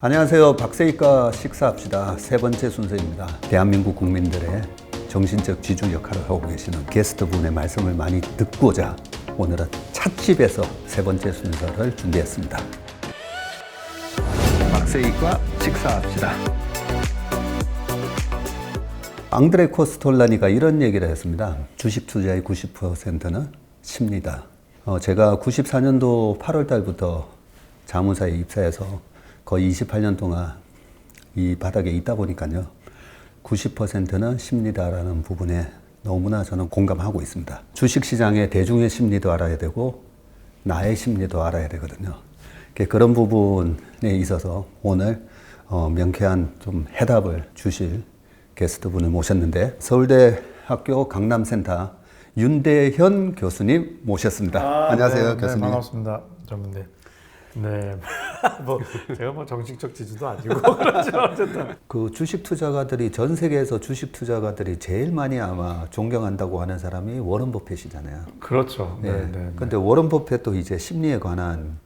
안녕하세요. 박세익과 식사합시다. 세 번째 순서입니다. 대한민국 국민들의 정신적 지주 역할을 하고 계시는 게스트분의 말씀을 많이 듣고자 오늘은 찻집에서 세 번째 순서를 준비했습니다. 박세익과 식사합시다. 앙드레 코스톨라니가 이런 얘기를 했습니다. 주식 투자의 90%는 심리다. 제가 94년도 8월 달부터 자문사에 입사해서 거의 28년 동안 이 바닥에 있다 보니까요. 90%는 심리다라는 부분에 너무나 저는 공감하고 있습니다. 주식시장의 대중의 심리도 알아야 되고 나의 심리도 알아야 되거든요. 그런 부분에 있어서 오늘 명쾌한 좀 해답을 주실 게스트분을 모셨는데 서울대 학교 강남센터 윤대현 교수님 모셨습니다. 안녕하세요, 네, 교수님. 네, 반갑습니다, 전문대. 네, 제가 정식적 지주도 아니고 그렇죠. 어쨌든 그 주식 투자가들이 전 세계에서 주식 투자가들이 제일 많이 아마 존경한다고 하는 사람이 워런 버핏이잖아요. 그렇죠. 네. 네, 네. 근데 워런 버핏도 이제 심리에 관한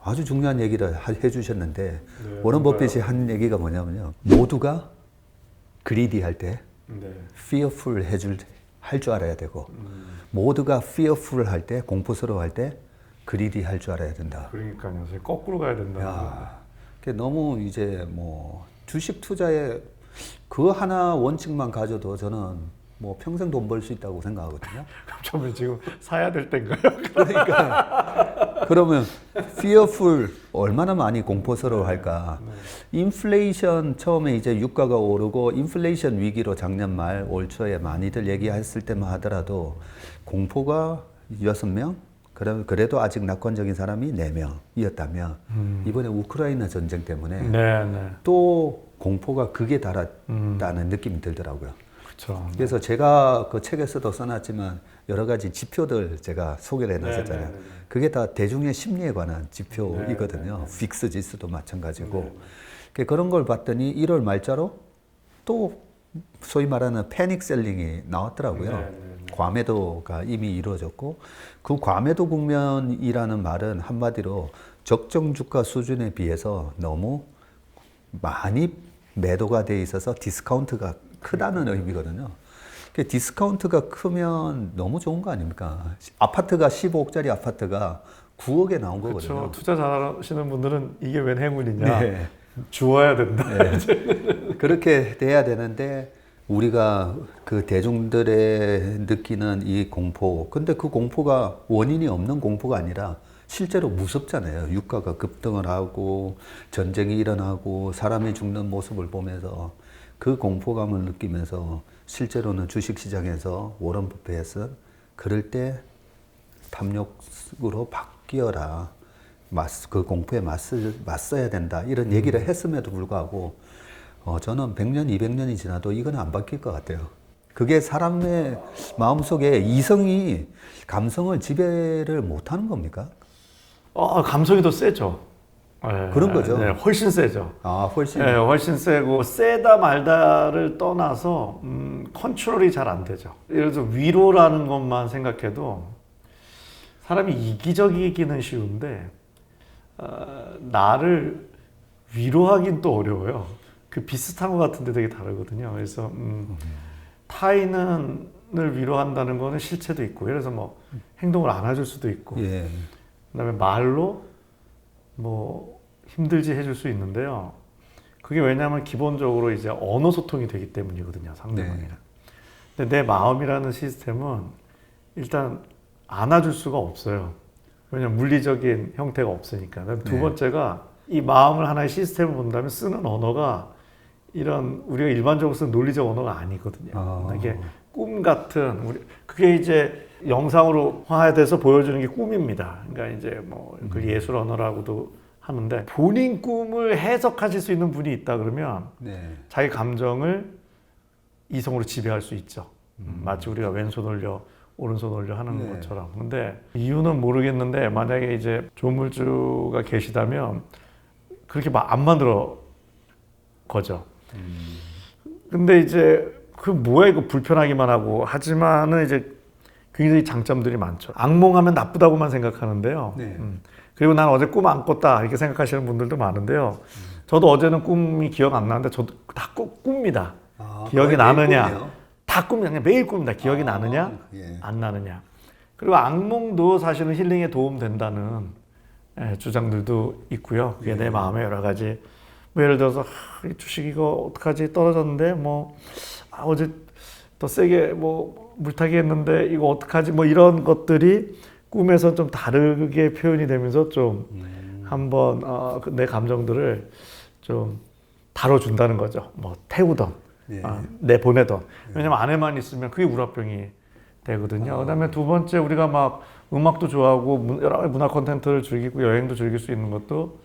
아주 중요한 얘기를 해주셨는데 네, 워런 뭔가요? 버핏이 한 얘기가 뭐냐면요. 모두가 그리디 할 때 네. fearful 할 줄 알아야 되고 모두가 fearful 할 때 공포스러워 할 때 그리디 할 줄 알아야 된다. 그러니까요. 거꾸로 가야 된다. 야, 그게 너무 이제 뭐 주식 투자에 그 하나 원칙만 가져도 저는 뭐 평생 돈 벌 수 있다고 생각하거든요. 좀 지금 사야 될 때인가요? 그러니까 그러면 fearful 얼마나 많이 공포스러워 할까? 인플레이션 처음에 이제 유가가 오르고 인플레이션 위기로 작년 말 올 초에 많이들 얘기했을 때만 하더라도 공포가 6명? 그래도 아직 낙관적인 사람이 4명이었다면 이번에 우크라이나 전쟁 때문에 네, 네. 또 공포가 극에 달았다는 느낌이 들더라고요. 그렇죠. 그래서 제가 그 책에서도 써놨지만 여러 가지 지표들 제가 소개를 해놨었잖아요. 네, 네, 네. 그게 다 대중의 심리에 관한 지표이거든요. 네, 네, 픽스 지수도 마찬가지고. 네, 그런 걸 봤더니 1월 말자로 또 소위 말하는 패닉 셀링이 나왔더라고요. 네, 네, 네. 과매도가 이미 이루어졌고 그 과매도 국면이라는 말은 한마디로 적정 주가 수준에 비해서 너무 많이 매도가 돼 있어서 디스카운트가 크다는 의미거든요. 디스카운트가 크면 너무 좋은 거 아닙니까? 아파트가 15억짜리 아파트가 9억에 나온 거거든요. 그렇죠. 투자 잘하시는 분들은 이게 웬 행운이냐. 네. 주어야 된다. 네. 그렇게 돼야 되는데 우리가 그 대중들의 느끼는 이 공포, 근데 그 공포가 원인이 없는 공포가 아니라 실제로 무섭잖아요. 유가가 급등을 하고 전쟁이 일어나고 사람이 죽는 모습을 보면서 그 공포감을 느끼면서 실제로는 주식시장에서 워런 버핏은 그럴 때 탐욕으로 바뀌어라. 그 공포에 맞서야 된다. 이런 얘기를 했음에도 불구하고 저는 100년, 200년이 지나도 이건 안 바뀔 것 같아요. 그게 사람의 마음속에 이성이 감성을 지배를 못하는 겁니까? 감성이 더 세죠. 네, 그런 거죠. 네, 훨씬 세죠. 훨씬. 네, 훨씬 세고 세다 말다를 떠나서 컨트롤이 잘 안 되죠. 예를 들어 위로라는 것만 생각해도 사람이 이기적이기는 쉬운데 나를 위로하긴 또 어려워요. 그 비슷한 것 같은데 되게 다르거든요. 그래서 타인을 위로한다는 거는 실체도 있고, 예를 들어서 뭐 행동을 안 해줄 수도 있고, 예. 그다음에 말로 뭐 힘들지 해줄 수 있는데요. 그게 왜냐하면 기본적으로 이제 언어 소통이 되기 때문이거든요, 상대방이랑. 네. 근데 내 마음이라는 시스템은 일단 안아줄 수가 없어요. 왜냐면 물리적인 형태가 없으니까. 두 번째가 이 마음을 하나의 시스템을 본다면 쓰는 언어가 이런 우리가 일반적으로 쓰는 논리적 언어가 아니거든요. 이게 꿈 같은 그게 이제 영상으로 화해돼서 보여주는 게 꿈입니다. 그러니까 이제 뭐 그 예술 언어라고도 하는데 본인 꿈을 해석하실 수 있는 분이 있다 그러면 자기 감정을 이성으로 지배할 수 있죠. 마치 우리가 왼손 올려 오른손 올려 하는 것처럼. 근데 이유는 모르겠는데 만약에 이제 조물주가 계시다면 그렇게 안 만들어 거죠. 근데 이제 그 뭐야 이거 불편하기만 하고 하지만은 이제 굉장히 장점들이 많죠. 악몽하면 나쁘다고만 생각하는데요. 그리고 난 어제 꿈 안 꿨다 이렇게 생각하시는 분들도 많은데요. 저도 어제는 꿈이 기억 안 나는데 저도 다 꿉니다. 기억이 거의 나느냐? 매일 꿈이에요? 다 꿉니다. 그냥 매일 꿉니다. 기억이 나느냐? 예. 안 나느냐? 그리고 악몽도 사실은 힐링에 도움 된다는 주장들도 있고요. 그게 내 마음에 여러 가지 뭐 예를 들어서 이 주식 이거 어떡하지 떨어졌는데 뭐 어제 더 세게 뭐 물타기 했는데 이거 어떡하지 뭐 이런 것들이 꿈에서 좀 다르게 표현이 되면서 좀 한번 내 감정들을 좀 다뤄준다는 거죠. 뭐 태우던 내보내던 왜냐면 안에만 있으면 그게 우라병이 되거든요. 그다음에 두 번째 우리가 막 음악도 좋아하고 여러 가지 문화 콘텐츠를 즐기고 여행도 즐길 수 있는 것도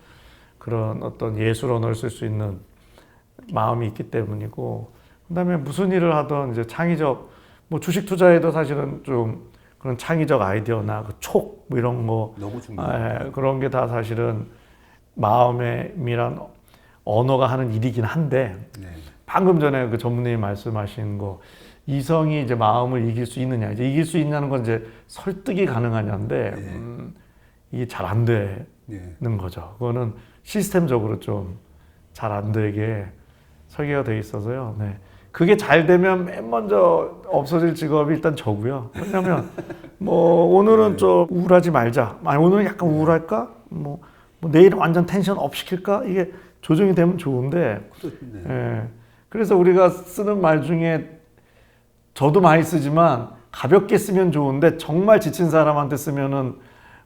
그런 어떤 예술 언어를 쓸 수 있는 마음이 있기 때문이고 그다음에 무슨 일을 하던 이제 창의적 뭐 주식 투자에도 사실은 좀 그런 창의적 아이디어나 그 촉 뭐 이런 거 너무 중요해요. 그런 게 다 사실은 마음이란 언어가 하는 일이긴 한데 네. 방금 전에 그 전무님이 말씀하신 거 이성이 이제 마음을 이길 수 있느냐 이제 이길 수 있냐는 건 이제 설득이 가능하냐인데 이게 잘 안 되는 거죠. 그거는 시스템적으로 좀 잘 안 되게 설계가 돼 있어서요. 네. 그게 잘 되면 맨 먼저 없어질 직업이 일단 저고요. 왜냐면 뭐 오늘은 좀 우울하지 말자. 아니 오늘은 약간 우울할까? 뭐 내일은 완전 텐션 업 시킬까? 이게 조정이 되면 좋은데. 예. 그래서 우리가 쓰는 말 중에 저도 많이 쓰지만 가볍게 쓰면 좋은데 정말 지친 사람한테 쓰면은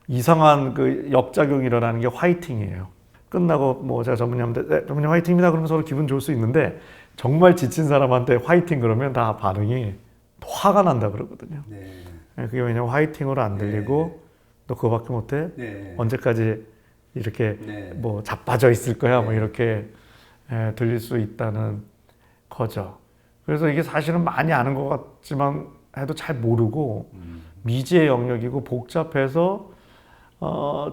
이상한 그 역작용이 일어나는 게 화이팅이에요. 끝나고 뭐 제가 전문의한테 네, 전문의 화이팅입니다. 그러면 서로 기분 좋을 수 있는데 정말 지친 사람한테 화이팅 그러면 다 반응이 화가 난다 그러거든요. 그게 왜냐면 화이팅으로 안 들리고 너 그거밖에 못해? 언제까지 이렇게 뭐 자빠져 있을 거야? 뭐 이렇게 들릴 수 있다는 거죠. 그래서 이게 사실은 많이 아는 것 같지만 해도 잘 모르고 미지의 영역이고 복잡해서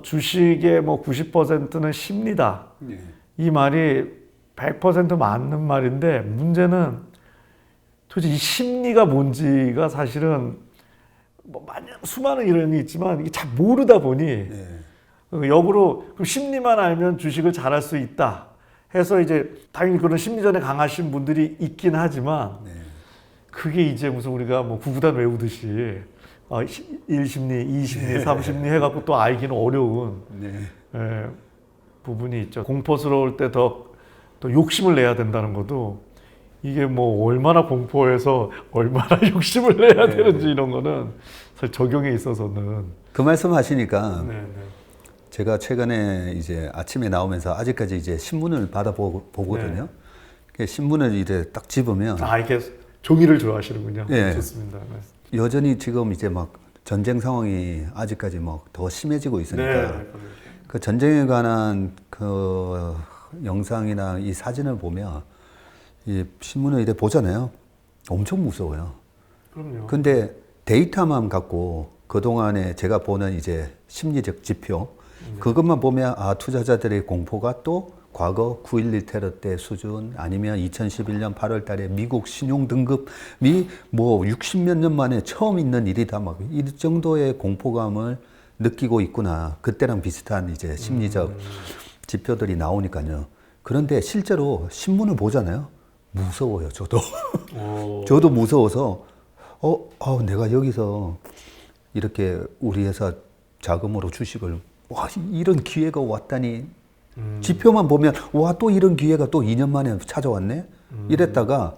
주식의 뭐 90%는 심리다. 이 말이 100% 맞는 말인데 문제는 도대체 이 심리가 뭔지가 사실은 뭐 수많은 이론이 있지만 이게 잘 모르다 보니 역으로 그럼 심리만 알면 주식을 잘할 수 있다 해서 이제 당연히 그런 심리전에 강하신 분들이 있긴 하지만 그게 이제 무슨 우리가 뭐 구구단 외우듯이 1심리, 2심리, 3심리 해갖고 또 알기는 어려운 부분이 있죠. 공포스러울 때 더 욕심을 내야 된다는 것도 이게 뭐 얼마나 공포해서 얼마나 욕심을 내야 되는지 이런 거는 사실 적용에 있어서는 그 말씀 하시니까 제가 최근에 이제 아침에 나오면서 아직까지 이제 신문을 보거든요. 신문을 이제 딱 집으면 이렇게 종이를 좋아하시는군요. 네. 좋습니다. 여전히 지금 이제 막 전쟁 상황이 아직까지 뭐 더 심해지고 있으니까 그 전쟁에 관한 그 영상이나 이 사진을 보면 이 신문을 이렇게 보잖아요. 엄청 무서워요. 그럼요. 근데 데이터만 갖고 그동안에 제가 보는 이제 심리적 지표 그것만 보면 투자자들의 공포가 또 과거 9.11 테러 때 수준 아니면 2011년 8월 달에 미국 신용 등급이 뭐 60몇 년 만에 처음 있는 일이다 막 이 정도의 공포감을 느끼고 있구나. 그때랑 비슷한 이제 심리적 지표들이 나오니까요. 그런데 실제로 신문을 보잖아요. 무서워요, 저도. 저도 무서워서 내가 여기서 이렇게 우리 회사 자금으로 주식을 이런 기회가 왔다니 지표만 보면 또 이런 기회가 또 2년 만에 찾아왔네 이랬다가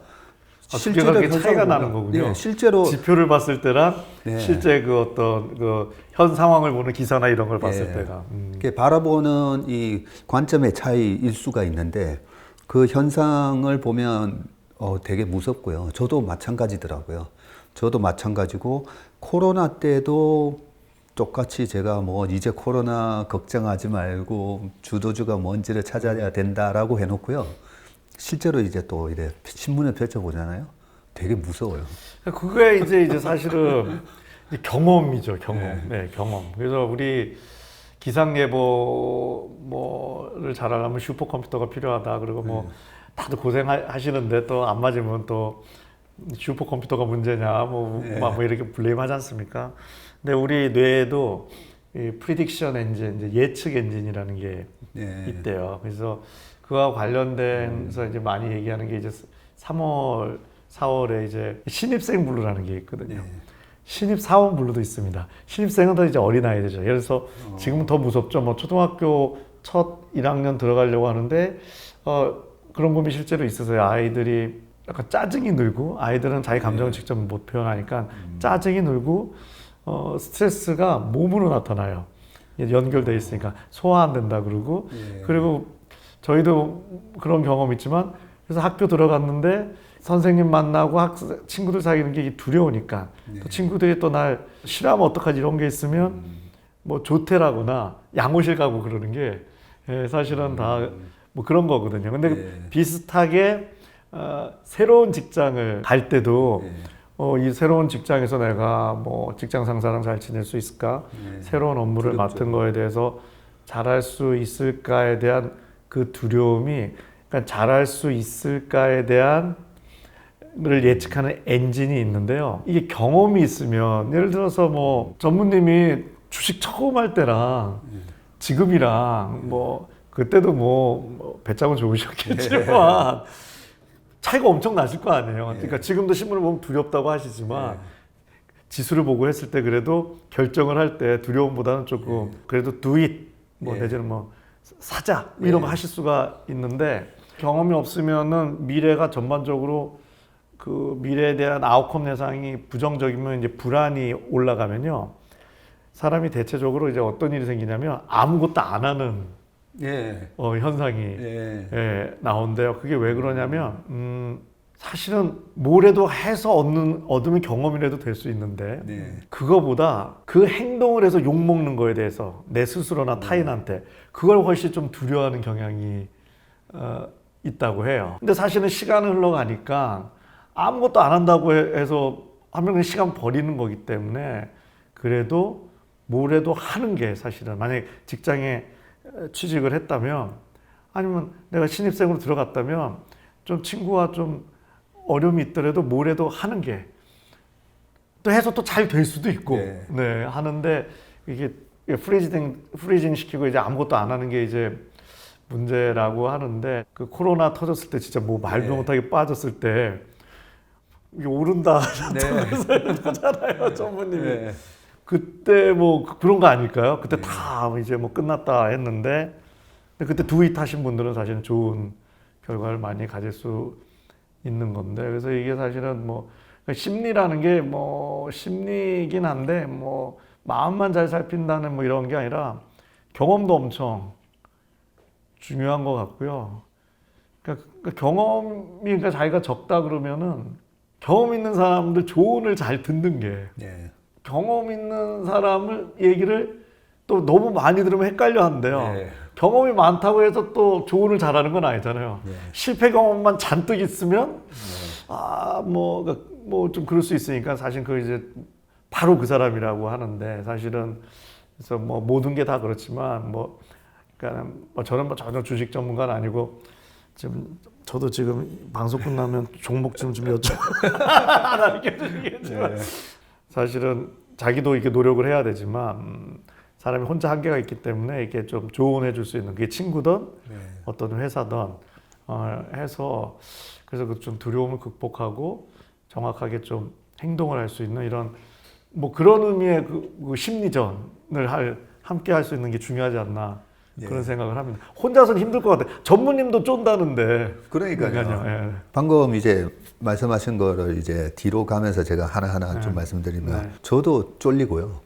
실제로 그렇게 차이가 나는 거군요. 실제로 지표를 봤을 때랑 실제 그 어떤 그 현 상황을 보는 기사나 이런 걸 봤을 때가 바라보는 이 관점의 차이일 수가 있는데 그 현상을 보면 되게 무섭고요. 저도 마찬가지더라고요. 저도 마찬가지고 코로나 때도 똑같이 제가 뭐 이제 코로나 걱정하지 말고 주도주가 뭔지를 찾아야 된다라고 해놓고요. 실제로 이제 또 이래 신문을 펼쳐보잖아요. 되게 무서워요. 그게 이제 사실은 경험이죠, 경험. 경험. 그래서 우리 기상 예보 뭐를 잘하려면 슈퍼컴퓨터가 필요하다. 그리고 뭐 다들 고생하시는데 또 안 맞으면 또 슈퍼컴퓨터가 문제냐, 뭐 이렇게 블레임하지 않습니까? 근데 우리 뇌에도 이 프리딕션 엔진, 이제 예측 엔진이라는 게 있대요. 그래서 그와 관련돼서 이제 많이 얘기하는 게 이제 3월, 4월에 이제 신입생 블루라는 게 있거든요. 신입 사원 블루도 있습니다. 신입생은 더 이제 어린아이들이죠. 예를 들어서 지금은 더 무섭죠. 뭐 초등학교 첫 1학년 들어가려고 하는데 그런 고민이 실제로 있어서요. 아이들이 약간 짜증이 늘고 아이들은 자기 감정을 직접 못 표현하니까 짜증이 늘고 스트레스가 몸으로 나타나요. 연결돼 있으니까 소화 안 된다 그러고 그리고 저희도 그런 경험 있지만 그래서 학교 들어갔는데 선생님 만나고 친구들 사귀는 게 두려우니까 또 친구들이 또 날 싫어하면 어떡하지 이런 게 있으면 뭐 조퇴라거나 양호실 가고 그러는 게 사실은 다 뭐 그런 거거든요. 근데 비슷하게 새로운 직장을 갈 때도 이 새로운 직장에서 내가 뭐 직장 상사랑 잘 지낼 수 있을까? 새로운 업무를 맡은 거에 대해서 잘할 수 있을까에 대한 그 두려움이 그러니까 잘할 수 있을까에 대한 를 예측하는 엔진이 있는데요. 이게 경험이 있으면 예를 들어서 뭐 전무님이 주식 처음 할 때랑 지금이랑 뭐 그때도 뭐 배짱은 좋으셨겠지만 차이가 엄청 나실 거 아니에요. 그러니까 지금도 신문을 보면 두렵다고 하시지만 지수를 보고 했을 때 그래도 결정을 할 때 두려움보다는 조금 그래도 do it 뭐 내지는 뭐 사자 이런 거 하실 수가 있는데 경험이 없으면은 미래가 전반적으로 그 미래에 대한 아웃컴 예상이 부정적이면 이제 불안이 올라가면요. 사람이 대체적으로 이제 어떤 일이 생기냐면 아무것도 안 하는 현상이 나온대요. 그게 왜 그러냐면 사실은 뭐래도 해서 얻으면 경험이라도 될 수 있는데 그거보다 그 행동을 해서 욕먹는 거에 대해서 내 스스로나 타인한테 그걸 훨씬 좀 두려워하는 경향이 있다고 해요. 근데 사실은 시간이 흘러가니까 아무것도 안 한다고 해서 하면 시간 버리는 거기 때문에 그래도 뭐래도 하는 게 사실은 만약에 직장에 취직을 했다면 아니면 내가 신입생으로 들어갔다면 좀 친구와 좀 어려움이 있더라도 뭐래도 하는 게 또 해서 또 잘 될 수도 있고 하는데 이게 프리징 시키고 이제 아무것도 안 하는 게 이제 문제라고 하는데 그 코로나 터졌을 때 진짜 뭐 말도 못하게 빠졌을 때 이게 오른다 하잖아요 전무님이 그때 뭐 그런 거 아닐까요? 그때 다 이제 뭐 끝났다 했는데 근데 그때 두잇 하신 분들은 사실은 좋은 결과를 많이 가질 수 있는 건데 그래서 이게 사실은 뭐 심리라는 게 뭐 심리이긴 한데 뭐 마음만 잘 살핀다는 뭐 이런 게 아니라 경험도 엄청 중요한 것 같고요. 그러니까 경험이 그러니까 자기가 적다 그러면은 경험 있는 사람들 조언을 잘 듣는 게 경험 있는 사람을 얘기를 또 너무 많이 들으면 헷갈려 한대요. 경험이 많다고 해서 또 조언을 잘하는 건 아니잖아요. 실패 경험만 잔뜩 있으면 뭐 좀 그럴 수 있으니까 사실 그 이제 바로 그 사람이라고 하는데 사실은 그래서 뭐 모든 게 다 그렇지만 그러니까 저는 뭐 전혀 주식 전문가는 아니고 지금 저도 지금 방송 끝나면 종목 좀 여쭤 안 하게 되겠지만 사실은 자기도 이렇게 노력을 해야 되지만 사람이 혼자 한계가 있기 때문에 이렇게 좀 조언해 줄 수 있는 그게 친구든 어떤 회사든 해서 그래서 그 좀 두려움을 극복하고 정확하게 좀 행동을 할 수 있는 이런 뭐 그런 의미의 그 심리전을 함께 할 수 있는 게 중요하지 않나 그런 생각을 합니다. 혼자서는 힘들 것 같아요. 전무님도 쫀다는데. 그러니까요. 방금 이제 말씀하신 거를 이제 뒤로 가면서 제가 하나하나 좀 말씀드리면 저도 쫄리고요.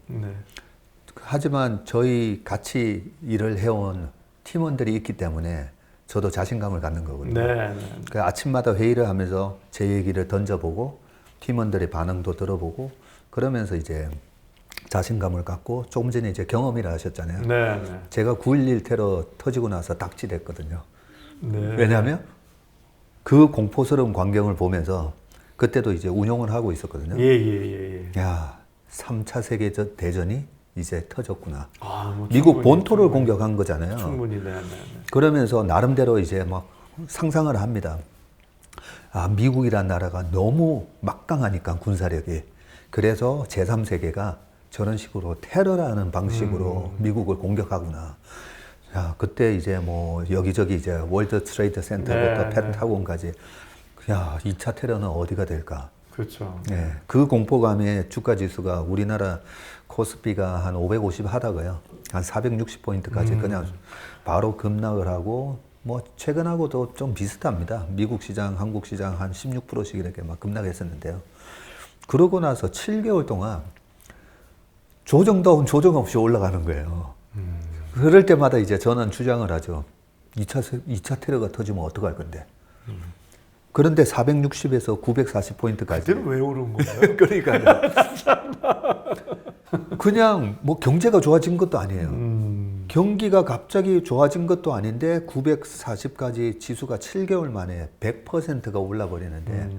하지만 저희 같이 일을 해온 팀원들이 있기 때문에 저도 자신감을 갖는 거거든요. 그러니까 아침마다 회의를 하면서 제 얘기를 던져보고 팀원들의 반응도 들어보고 그러면서 이제 자신감을 갖고 조금 전에 이제 경험이라 하셨잖아요. 제가 9.11 테러 터지고 나서 닥치됐거든요. 왜냐하면 그 공포스러운 광경을 보면서 그때도 이제 운용을 하고 있었거든요. 야, 3차 세계대전이 이제 터졌구나. 미국 본토를 공격한 거잖아요. 충분히. 그러면서 나름대로 이제 막 상상을 합니다. 미국이란 나라가 너무 막강하니까 군사력이. 그래서 제3세계가 저런 식으로 테러라는 방식으로 미국을 공격하구나. 야, 그때 이제 뭐 여기저기 이제 월드 트레이드 센터부터 네, 펜타곤까지 야, 2차 테러는 어디가 될까? 그렇죠. 네, 그 공포감에 주가 지수가 우리나라 코스피가 한 550 하다가요. 한 460포인트까지 그냥 바로 급락을 하고 뭐 최근하고도 좀 비슷합니다. 미국 시장, 한국 시장 한 16%씩 이렇게 막 급락했었는데요. 그러고 나서 7개월 동안 조정다운 조정 없이 올라가는 거예요. 그럴 때마다 이제 저는 주장을 하죠. 2차 테러가 터지면 어떡할 건데. 그런데 460에서 940포인트까지. 그때는 왜 오른 거예요? 그러니까요. 그냥 뭐 경제가 좋아진 것도 아니에요. 경기가 갑자기 좋아진 것도 아닌데 940까지 지수가 7개월 만에 100%가 올라버리는데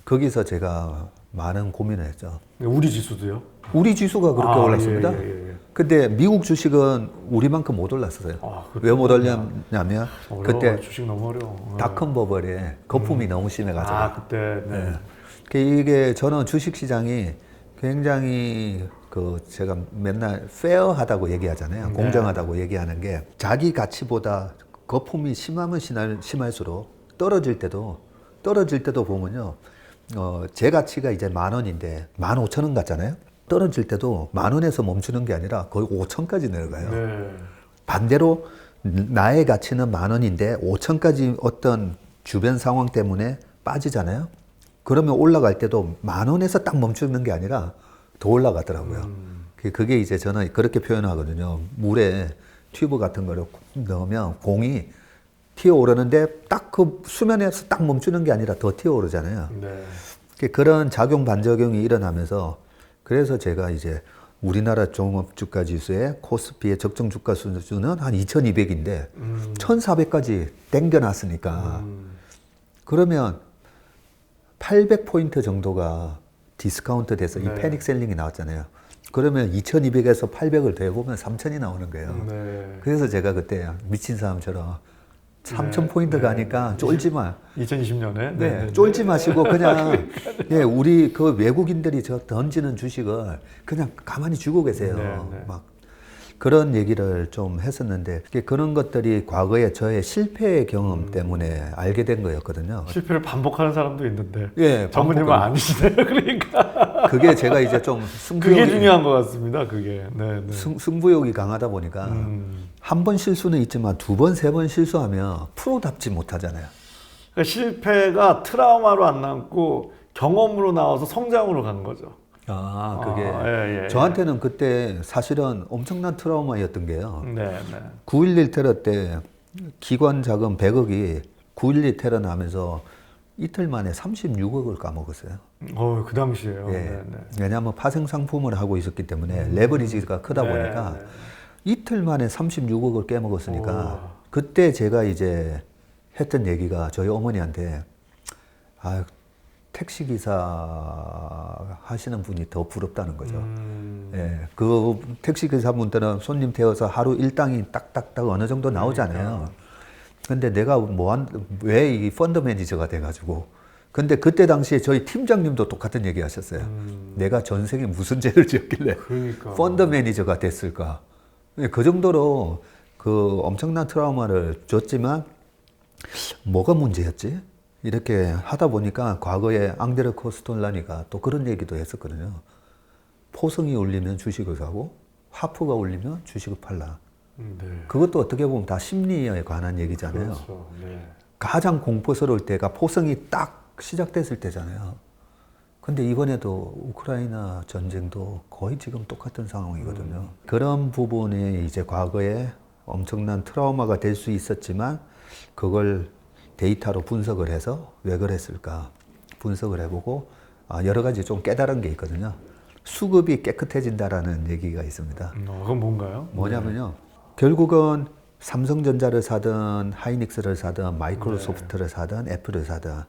거기서 제가 많은 고민을 했죠. 우리 지수도요? 우리 지수가 그렇게 올랐습니다. 예. 근데 미국 주식은 우리만큼 못 올랐어요. 왜 못 올랐냐면 그때 주식 너무 어려워. 닷컴 버블에 거품이 너무 심해가지고. 그때 네. 이게 저는 주식 시장이 굉장히 그 제가 맨날 페어하다고 얘기하잖아요. 공정하다고 얘기하는 게 자기 가치보다 거품이 심하면 심할수록 떨어질 때도 보면요. 제 가치가 이제 10,000원인데 15,000원 같잖아요. 떨어질 때도 10,000원에서 멈추는 게 아니라 거의 5,000까지 내려가요. 네. 반대로 나의 가치는 10,000원인데 5,000까지 어떤 주변 상황 때문에 빠지잖아요. 그러면 올라갈 때도 10,000원에서 딱 멈추는 게 아니라 더 올라가더라고요. 그게 이제 저는 그렇게 표현하거든요. 물에 튜브 같은 거를 넣으면 공이 튀어오르는데 딱 그 수면에서 딱 멈추는 게 아니라 더 튀어오르잖아요. 네. 그런 작용 반작용이 일어나면서 그래서 제가 이제 우리나라 종합주가 지수의 코스피의 적정 주가 수준은 한 2,200인데 1,400까지 땡겨놨으니까 그러면 800포인트 정도가 디스카운트 돼서 이 패닉 셀링이 나왔잖아요. 그러면 2,200에서 800을 더해보면 3,000이 나오는 거예요. 네. 그래서 제가 그때 미친 사람처럼 3,000포인트 가니까 쫄지 마. 2020년에 네, 쫄지 마시고 그냥 예, 우리 그 외국인들이 저 던지는 주식을 그냥 가만히 쥐고 계세요. 네. 막 그런 얘기를 좀 했었는데 그런 것들이 과거에 저의 실패의 경험 때문에 알게 된 거였거든요. 실패를 반복하는 사람도 있는데 예, 전문님은 아니시네요. 그러니까 그게 제가 이제 좀 그게 중요한 것 같습니다. 그게 네. 승부욕이 강하다 보니까 한 번 실수는 있지만 두 번, 세 번 실수하면 프로답지 못하잖아요. 그러니까 실패가 트라우마로 안 남고 경험으로 나와서 성장으로 간 거죠. 그게 예. 저한테는 그때 사실은 엄청난 트라우마였던 게요. 네. 9.11 테러 때 기관 자금 100억이 9.11 테러 나면서 이틀 만에 36억을 까먹었어요. 그 당시에요. 예. 네. 왜냐하면 파생 상품을 하고 있었기 때문에 레버리지가 크다 보니까 이틀 만에 36억을 깨먹었으니까 그때 제가 이제 했던 얘기가 저희 어머니한테 택시기사 하시는 분이 더 부럽다는 거죠. 예, 그 택시기사분들은 손님 태워서 하루 일당이 딱딱딱 어느 정도 나오잖아요. 근데 내가 왜 이 펀드 매니저가 돼가지고. 근데 그때 당시에 저희 팀장님도 똑같은 얘기 하셨어요. 내가 전생에 무슨 죄를 지었길래 그러니까. 펀드 매니저가 됐을까. 그 정도로 그 엄청난 트라우마를 줬지만 뭐가 문제였지? 이렇게 하다 보니까 과거에 앙데르 코스톨라니가 또 그런 얘기도 했었거든요. 포성이 울리면 주식을 사고 화프가 울리면 주식을 팔라. 네. 그것도 어떻게 보면 다 심리에 관한 얘기잖아요. 그렇죠. 네. 가장 공포스러울 때가 포성이 딱 시작됐을 때잖아요. 근데 이번에도 우크라이나 전쟁도 거의 지금 똑같은 상황이거든요. 그런 부분에 이제 과거에 엄청난 트라우마가 될 수 있었지만 그걸 데이터로 분석을 해서 왜 그랬을까 분석을 해보고 여러 가지 좀 깨달은 게 있거든요. 수급이 깨끗해진다라는 얘기가 있습니다. 그건 뭔가요? 뭐냐면요. 결국은 삼성전자를 사든 하이닉스를 사든 마이크로소프트를 사든 애플을 사든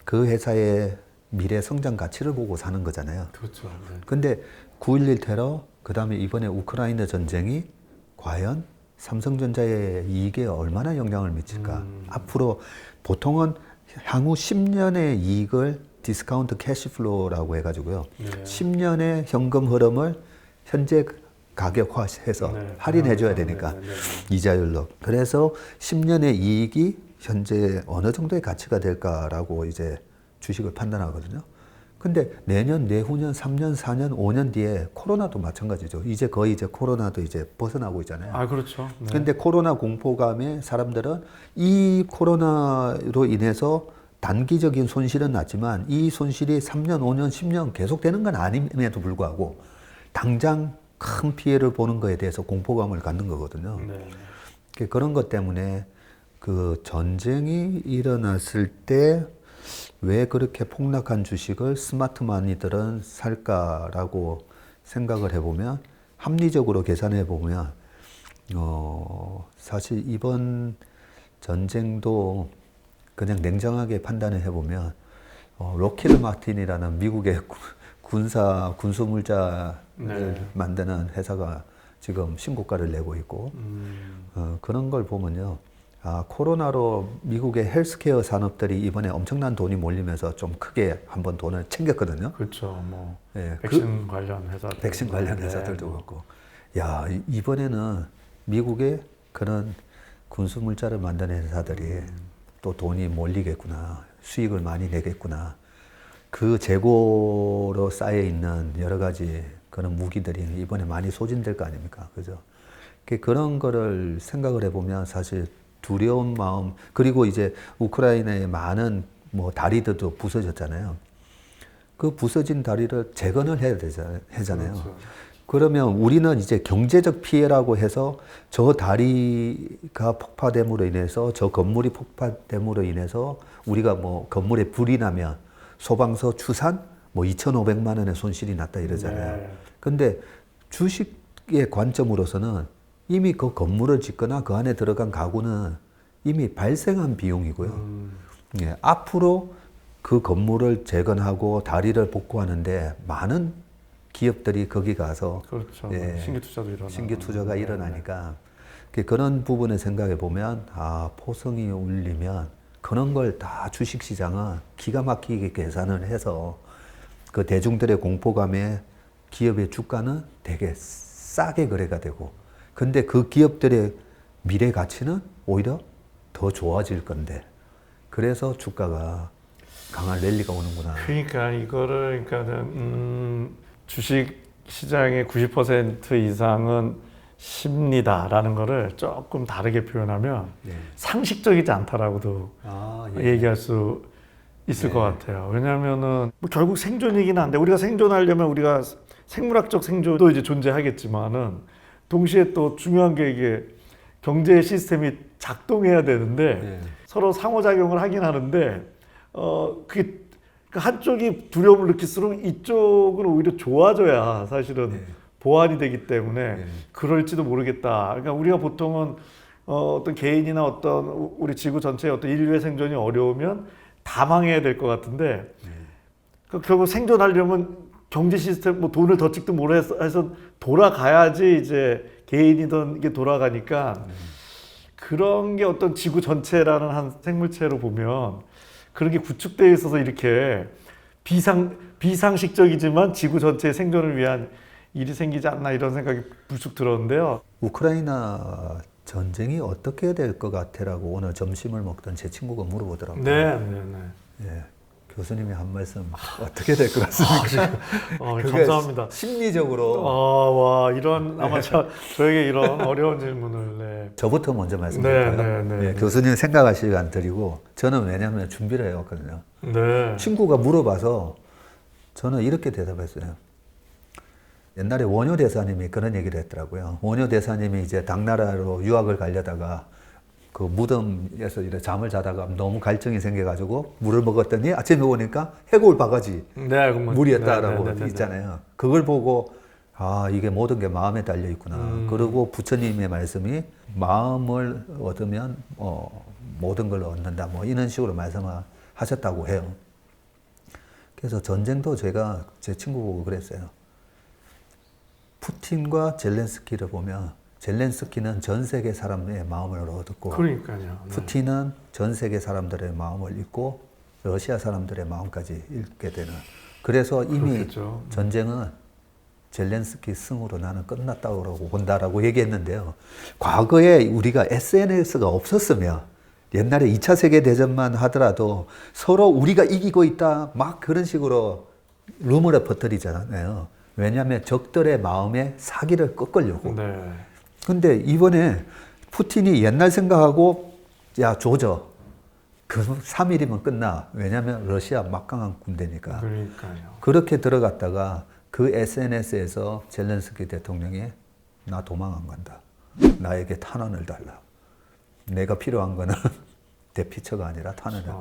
그 회사의 미래 성장 가치를 보고 사는 거잖아요. 그렇죠. 네. 근데 9.11 테러, 그 다음에 이번에 우크라이나 전쟁이 과연 삼성전자의 이익에 얼마나 영향을 미칠까? 앞으로 보통은 향후 10년의 이익을 디스카운트 캐시플로우라고 해가지고요. 10년의 현금 흐름을 현재 가격화해서 네. 할인해줘야 되니까 네, 네, 네. 이자율로. 그래서 10년의 이익이 현재 어느 정도의 가치가 될까라고 이제 주식을 판단하거든요. 근데 내년, 내후년, 3년, 4년, 5년 뒤에 코로나도 마찬가지죠. 이제 거의 이제 코로나도 이제 벗어나고 있잖아요. 아, 그렇죠. 네. 근데 코로나 공포감에 사람들은 이 코로나로 인해서 단기적인 손실은 났지만 이 손실이 3년, 5년, 10년 계속되는 건 아님에도 불구하고 당장 큰 피해를 보는 거에 대해서 공포감을 갖는 거거든요. 네. 그런 것 때문에 그 전쟁이 일어났을 때 왜 그렇게 폭락한 주식을 스마트마니들은 살까라고 생각을 해보면 합리적으로 계산해 보면 사실 이번 전쟁도 그냥 냉정하게 판단을 해보면 로키드 마틴이라는 미국의 군수물자를 네. 만드는 회사가 지금 신고가를 내고 있고 그런 걸 보면요. 아, 코로나로 미국의 헬스케어 산업들이 이번에 엄청난 돈이 몰리면서 좀 크게 한번 돈을 챙겼거든요. 그렇죠. 뭐 예, 백신 관련 회사, 백신 관련 회사들도 그렇고, 야 이번에는 미국의 그런 군수물자를 만드는 회사들이 또 돈이 몰리겠구나, 수익을 많이 내겠구나. 그 재고로 쌓여 있는 여러 가지 그런 무기들이 이번에 많이 소진될 거 아닙니까, 그죠? 그런 거를 생각을 해보면 사실 두려운 마음, 그리고 이제 우크라이나의 많은 뭐 다리들도 부서졌잖아요. 그 부서진 다리를 재건을 해야 하잖아요. 그렇죠. 그러면 우리는 이제 경제적 피해라고 해서 저 다리가 폭파됨으로 인해서 저 건물이 폭파됨으로 인해서 우리가 뭐 건물에 불이 나면 소방서 추산 뭐 2,500만 원의 손실이 났다 이러잖아요. 네. 근데 주식의 관점으로서는 이미 그 건물을 짓거나 그 안에 들어간 가구는 이미 발생한 비용이고요. 예, 앞으로 그 건물을 재건하고 다리를 복구하는데 많은 기업들이 거기 가서 그렇죠. 예, 신규 투자도 일어나고. 신규 투자가 네, 일어나니까 그런 부분을 생각해 보면 아 포성이 울리면 그런 걸 다 주식시장은 기가 막히게 계산을 해서 그 대중들의 공포감에 기업의 주가는 되게 싸게 거래가 되고 근데 그 기업들의 미래 가치는 오히려 더 좋아질 건데 그래서 주가가 강한 랠리가 오는구나. 그러니까 이거를 그러니까는 주식 시장의 90% 이상은 심리다라는 거를 조금 다르게 표현하면 네. 상식적이지 않다라고도 얘기할 수 있을 것 같아요. 왜냐하면은 뭐 결국 생존이긴 한데 우리가 생존하려면 우리가 생물학적 생존도 이제 존재하겠지만은 동시에 또 중요한 게 이게 경제 시스템이 작동해야 되는데 네. 서로 상호작용을 하긴 하는데 그게 한쪽이 두려움을 느낄수록 이쪽은 오히려 좋아져야 사실은 네. 보완이 되기 때문에 네. 그럴지도 모르겠다. 그러니까 우리가 보통은 어떤 개인이나 어떤 우리 지구 전체의 어떤 인류의 생존이 어려우면 다 망해야 될 것 같은데 그 결국 생존하려면 경제 시스템 뭐 돈을 더 찍든 뭐라 해서 돌아가야지 이제 개인이든 이게 돌아가니까 그런 게 어떤 지구 전체라는 한 생물체로 보면 그런 게 구축되어 있어서 이렇게 비상식적이지만 지구 전체의 생존을 위한 일이 생기지 않나 이런 생각이 불쑥 들었는데요. 우크라이나 전쟁이 어떻게 될 것 같아라고 오늘 점심을 먹던 제 친구가 물어보더라고요. 네. 예, 교수님이 한 말씀 어떻게 될 것 같습니까? 그게 감사합니다. 심리적으로 와 이런 아마 저에게 이런 어려운 질문을 네. 저부터 먼저 말씀드릴까요? 네. 예, 교수님 생각할 시간 드리고 저는 왜냐하면 준비를 해왔거든요. 네. 친구가 물어봐서 저는 이렇게 대답했어요. 옛날에 원효 대사님이 그런 얘기를 했더라고요. 원효 대사님이 이제 당나라로 유학을 가려다가 그 무덤에서 이렇게 잠을 자다가 너무 갈증이 생겨가지고 물을 먹었더니 아침에 오니까 해골 바가지 네, 물이었다라고 있잖아요. 그걸 보고 아 이게 모든 게 마음에 달려 있구나. 그리고 부처님의 말씀이 마음을 얻으면 모든 걸 얻는다. 뭐 이런 식으로 말씀하셨다고 해요. 그래서 전쟁도 제가 제 친구 보고 그랬어요. 푸틴과 젤렌스키를 보면 젤렌스키는 전 세계 사람의 마음을 얻었고 그러니까요. 푸틴은 전 세계 사람들의 마음을 읽고 러시아 사람들의 마음까지 읽게 되는. 그래서 이미 그렇겠죠. 전쟁은 젤렌스키 승으로 나는 끝났다고 본다라고 얘기했는데요. 과거에 우리가 SNS가 없었으면 옛날에 2차 세계대전만 하더라도 서로 우리가 이기고 있다 막 그런 식으로 루머를 퍼뜨리잖아요. 왜냐하면 적들의 마음에 사기를 꺾으려고. 네. 근데 이번에 푸틴이 옛날 생각하고 야 조져. 그 3일이면 끝나. 왜냐하면 러시아 막강한 군대니까. 그러니까요. 그렇게 들어갔다가 그 SNS에서 젤렌스키 대통령이 나 도망 안 간다. 나에게 탄환을 달라. 내가 필요한 거는 대피처가 아니라 탄환을.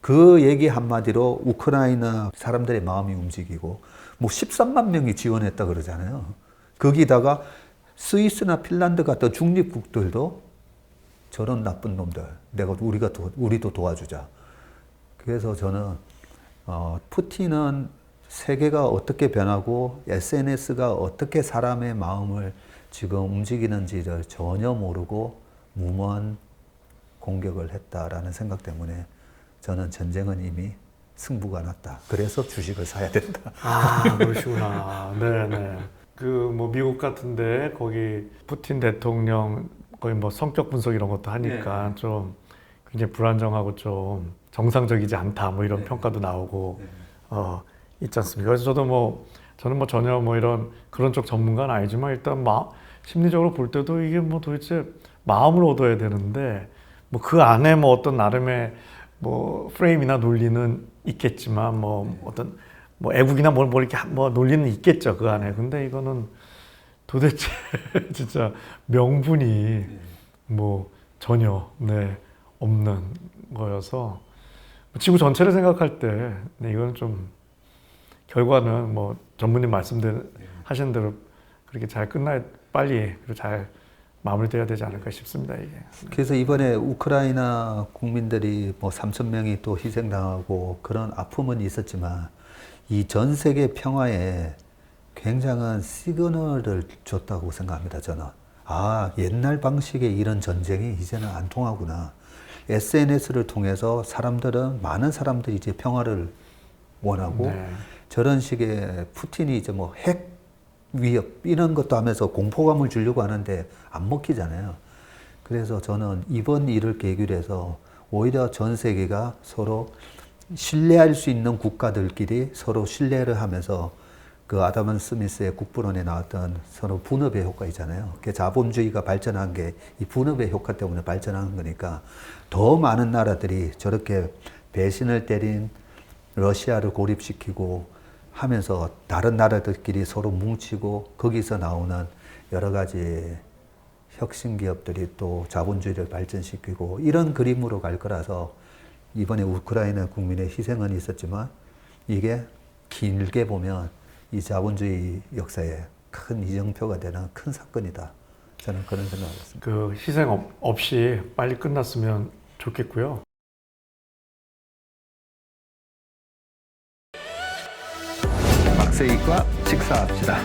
그 얘기 한마디로 우크라이나 사람들의 마음이 움직이고 뭐 13만 명이 지원했다 그러잖아요. 거기다가 스위스나 핀란드 같은 중립국들도 저런 나쁜 놈들, 우리도 도와주자. 그래서 저는 푸틴은 세계가 어떻게 변하고 SNS가 어떻게 사람의 마음을 지금 움직이는지를 전혀 모르고 무모한 공격을 했다라는 생각 때문에 저는 전쟁은 이미 승부가 났다. 그래서 주식을 사야 된다. 아, 그러시구나. 네네. 그 뭐 미국 같은데 거기 푸틴 대통령 거의 뭐 성격 분석 이런 것도 하니까 네. 좀 굉장히 불안정하고 좀 정상적이지 않다 뭐 이런 네. 평가도 나오고 네. 있지 않습니까? 그래서 저는 뭐 전혀 뭐 그런 쪽 전문가는 아니지만 일단 심리적으로 볼 때도 이게 뭐 도대체 마음을 얻어야 되는데 뭐 그 안에 뭐 어떤 나름의 뭐 프레임이나 논리는 있겠지만 뭐 어떤 뭐 애국이나 뭐 이렇게 뭐 논리는 있겠죠 그 안에. 근데 이거는 도대체 진짜 명분이 뭐 전혀 없는 거여서 지구 전체를 생각할 때 이거는 좀 결과는 뭐 전무님 하신 대로 그렇게 잘 빨리 그리고 잘 마무리돼야 되지 않을까 싶습니다 이게. 그래서 이번에 우크라이나 국민들이 뭐 3천 명이 또 희생당하고 그런 아픔은 있었지만 이 전 세계 평화에 굉장한 시그널을 줬다고 생각합니다, 저는. 아, 옛날 방식의 이런 전쟁이 이제는 안 통하구나. SNS를 통해서 많은 사람들이 이제 평화를 원하고 저런 식의 푸틴이 이제 뭐 핵 위협 이런 것도 하면서 공포감을 주려고 하는데 안 먹히잖아요. 그래서 저는 이번 일을 계기로 해서 오히려 전 세계가 서로 신뢰할 수 있는 국가들끼리 서로 신뢰를 하면서 그 아담 스미스의 국부론에 나왔던 서로 분업의 효과 있잖아요. 그 자본주의가 발전한 게 이 분업의 효과 때문에 발전한 거니까 더 많은 나라들이 저렇게 배신을 때린 러시아를 고립시키고 하면서 다른 나라들끼리 서로 뭉치고 거기서 나오는 여러 가지 혁신 기업들이 또 자본주의를 발전시키고 이런 그림으로 갈 거라서 이번에 우크라이나 국민의 희생은 있었지만 이게 길게 보면 이 자본주의 역사에 큰 이정표가 되는 큰 사건이다. 저는 그런 생각을 했습니다. 그 희생 없이 빨리 끝났으면 좋겠고요. 박세익과 식사합시다.